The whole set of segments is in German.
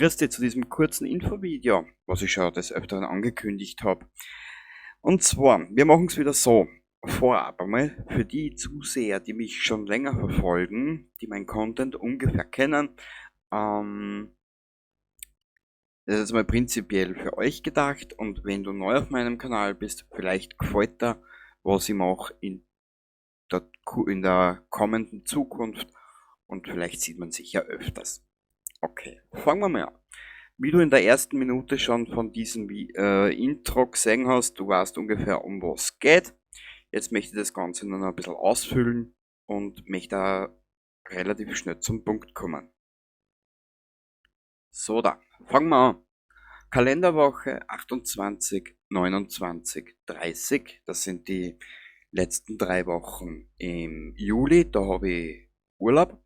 Grüß dich zu diesem kurzen Infovideo, was ich schon des Öfteren angekündigt habe. Und zwar, wir machen es wieder so. Vorab einmal, für die Zuseher, die mich schon länger verfolgen, die mein Content ungefähr kennen, das ist mal prinzipiell für euch gedacht, und wenn du neu auf meinem Kanal bist, vielleicht gefällt dir, was ich mache in der kommenden Zukunft, und vielleicht sieht man sich ja öfters. Okay, fangen wir mal an. Wie du in der ersten Minute schon von diesem Intro gesehen hast, du weißt ungefähr, um was es geht. Jetzt möchte ich das Ganze noch ein bisschen ausfüllen und möchte da relativ schnell zum Punkt kommen. So, da fangen wir an. Kalenderwoche 28, 29, 30. Das sind die letzten 3 Wochen im Juli. Da habe ich Urlaub.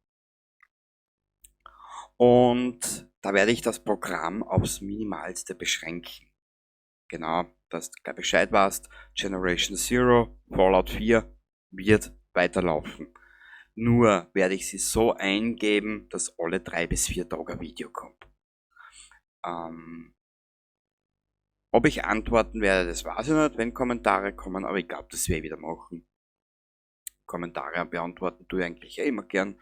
Und da werde ich das Programm aufs Minimalste beschränken. Genau, dass du gleich Bescheid weißt, Generation Zero, Fallout 4 wird weiterlaufen. Nur werde ich sie so eingeben, dass alle 3 bis 4 Tage ein Video kommt. Ob ich antworten werde, das weiß ich nicht, wenn Kommentare kommen, aber ich glaube, das werde ich wieder machen. Kommentare beantworten tue ich eigentlich immer gern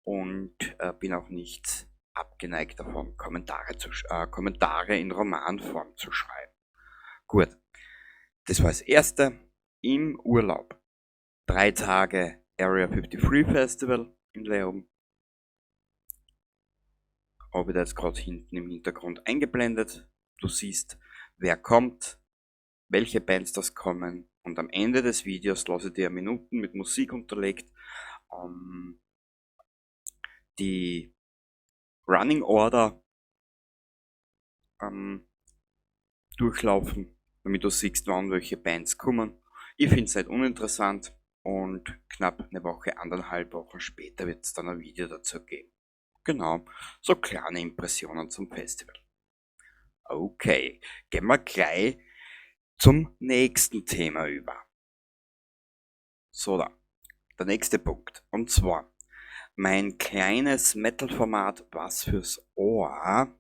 und bin auch nicht abgeneigt davon, Kommentare in Romanform zu schreiben. Gut, das war das erste. Im Urlaub 3 Tage Area 53 Festival in Leoben. Habe ich das gerade hinten im Hintergrund eingeblendet. Du siehst, wer kommt, welche Bands das kommen, und am Ende des Videos lasse ich dir Minuten mit Musik unterlegt die Running Order durchlaufen, damit du siehst, wann welche Bands kommen. Ich finde es nicht uninteressant, und knapp eine Woche, 1,5 Wochen später wird es dann ein Video dazu geben. Genau, so kleine Impressionen zum Festival. Okay, gehen wir gleich zum nächsten Thema über. So, da, der nächste Punkt, und zwar mein kleines Metal-Format Was fürs Ohr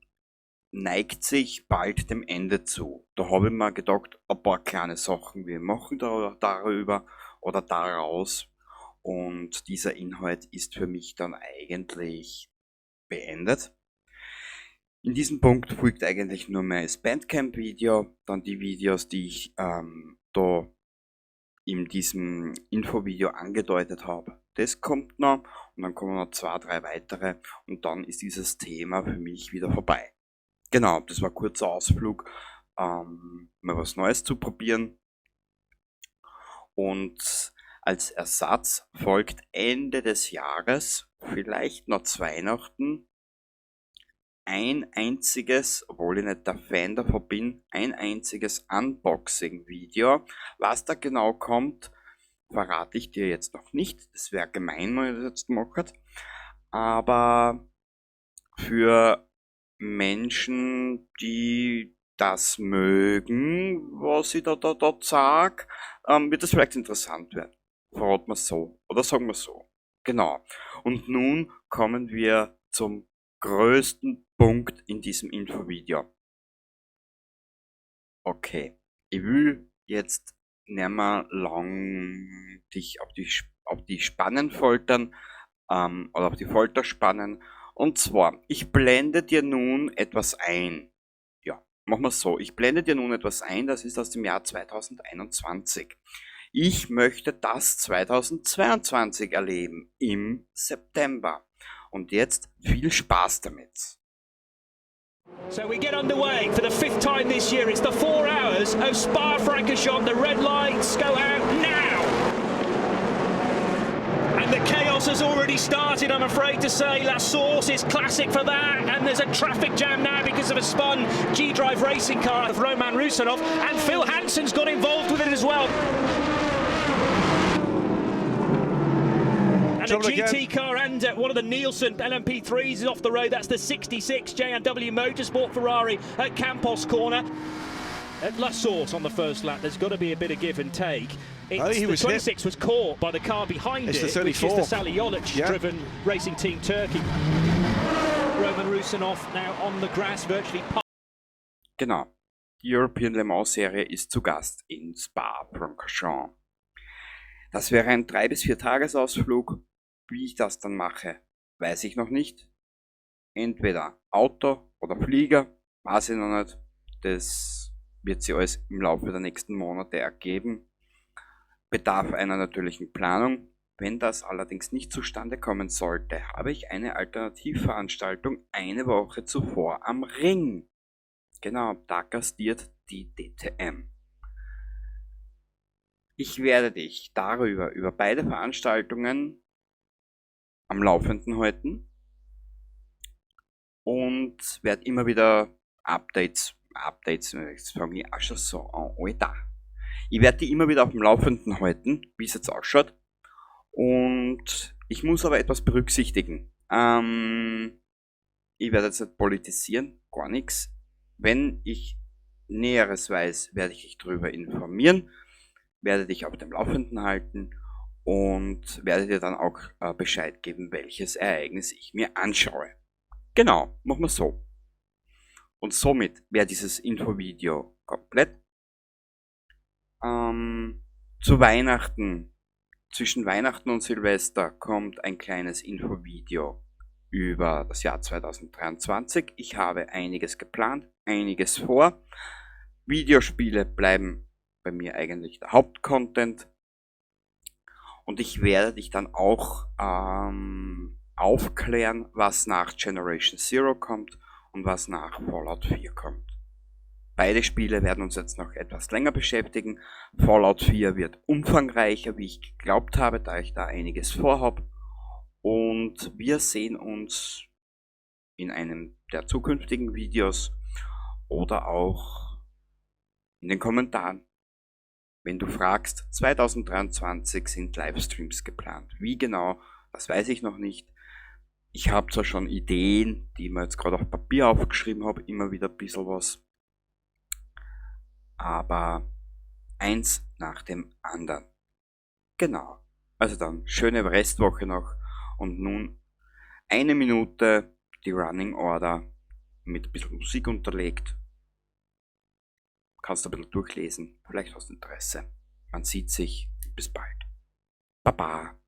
neigt sich bald dem Ende zu. Da habe ich mir gedacht, ein paar kleine Sachen wir machen darüber oder daraus, und dieser Inhalt ist für mich dann eigentlich beendet. In diesem Punkt folgt eigentlich nur mehr das Bandcamp-Video, dann die Videos, die ich da in diesem Infovideo angedeutet habe. Das kommt noch, und dann kommen noch 2, 3 weitere, und dann ist dieses Thema für mich wieder vorbei. Genau, das war ein kurzer Ausflug, mal was Neues zu probieren. Und als Ersatz folgt Ende des Jahres, vielleicht noch zu Weihnachten, ein einziges, obwohl ich nicht der Fan davon bin, ein einziges Unboxing-Video. Was da genau kommt, verrate ich dir jetzt noch nicht. Das wäre gemein, wenn ich das jetzt mache. Aber für Menschen, die das mögen, was ich da sage, wird das vielleicht interessant werden. Verraten wir so, oder sagen wir so. Genau. Und nun kommen wir zum größten Punkt in diesem Infovideo. Okay, ich will jetzt nicht mehr lang dich auf die Spannen foltern, oder auf die Folter spannen. Und zwar, ich blende dir nun etwas ein. Ja, machen wir es so. Ich blende dir nun etwas ein, das ist aus dem Jahr 2021. Ich möchte das 2022 erleben, im September. Und jetzt viel Spaß damit. So we get underway for the 5th time this year. It's the 4 hours of Spa-Francorchamps. The red lights go out now. And the chaos has already started, I'm afraid to say. La Source is classic for that. And there's a traffic jam now because of a spun G-Drive racing car of Roman Rusanov. And Phil Hansen's got involved with it as well. And a GT car and one of the Nielsen LMP3s is off the road. That's the 66 J&W Motorsport Ferrari at Campos Corner. At La Source on the first lap, there's got to be a bit of give and take. The 26 was caught by the car behind it, the 34. which is the Sally Jolic driven Racing Team Turkey. Roman Kusanov now on the grass, virtually. Genau. Die European Le Mans Serie ist zu Gast in Spa-Francorchamps. Das wäre ein 3 bis 4 Tagesausflug. Wie ich das dann mache, weiß ich noch nicht. Entweder Auto oder Flieger, weiß ich noch nicht. Das wird sich alles im Laufe der nächsten Monate ergeben. Bedarf einer natürlichen Planung. Wenn das allerdings nicht zustande kommen sollte, habe ich eine Alternativveranstaltung eine Woche zuvor am Ring. Genau, da gastiert die DTM. Ich werde dich darüber, über beide Veranstaltungen am Laufenden halten und werde immer wieder Updates, jetzt fange ich auch schon so an, Alter. Ich werde die immer wieder auf dem Laufenden halten, wie es jetzt ausschaut. Und ich muss aber etwas berücksichtigen. Ich werde jetzt nicht politisieren, gar nichts. Wenn ich Näheres weiß, werde ich dich darüber informieren, werde dich auf dem Laufenden halten und werde dir dann auch Bescheid geben, welches Ereignis ich mir anschaue. Genau, machen wir so. Und somit wäre dieses Infovideo komplett. Zu Weihnachten, zwischen Weihnachten und Silvester kommt ein kleines Infovideo über das Jahr 2023. Ich habe einiges geplant, einiges vor. Videospiele bleiben bei mir eigentlich der Hauptcontent. Und ich werde dich dann auch aufklären, was nach Generation Zero kommt und was nach Fallout 4 kommt. Beide Spiele werden uns jetzt noch etwas länger beschäftigen. Fallout 4 wird umfangreicher, wie ich geglaubt habe, da ich da einiges vorhabe. Und wir sehen uns in einem der zukünftigen Videos oder auch in den Kommentaren. Wenn du fragst, 2023 sind Livestreams geplant. Wie genau, das weiß ich noch nicht. Ich habe zwar schon Ideen, die ich mir jetzt gerade auf Papier aufgeschrieben habe, immer wieder ein bisschen was. Aber eins nach dem anderen. Genau. Also dann, schöne Restwoche noch. Und nun 1 Minute die Running Order mit ein bisschen Musik unterlegt. Kannst du ein bisschen durchlesen. Vielleicht hast du Interesse. Man sieht sich. Bis bald. Baba.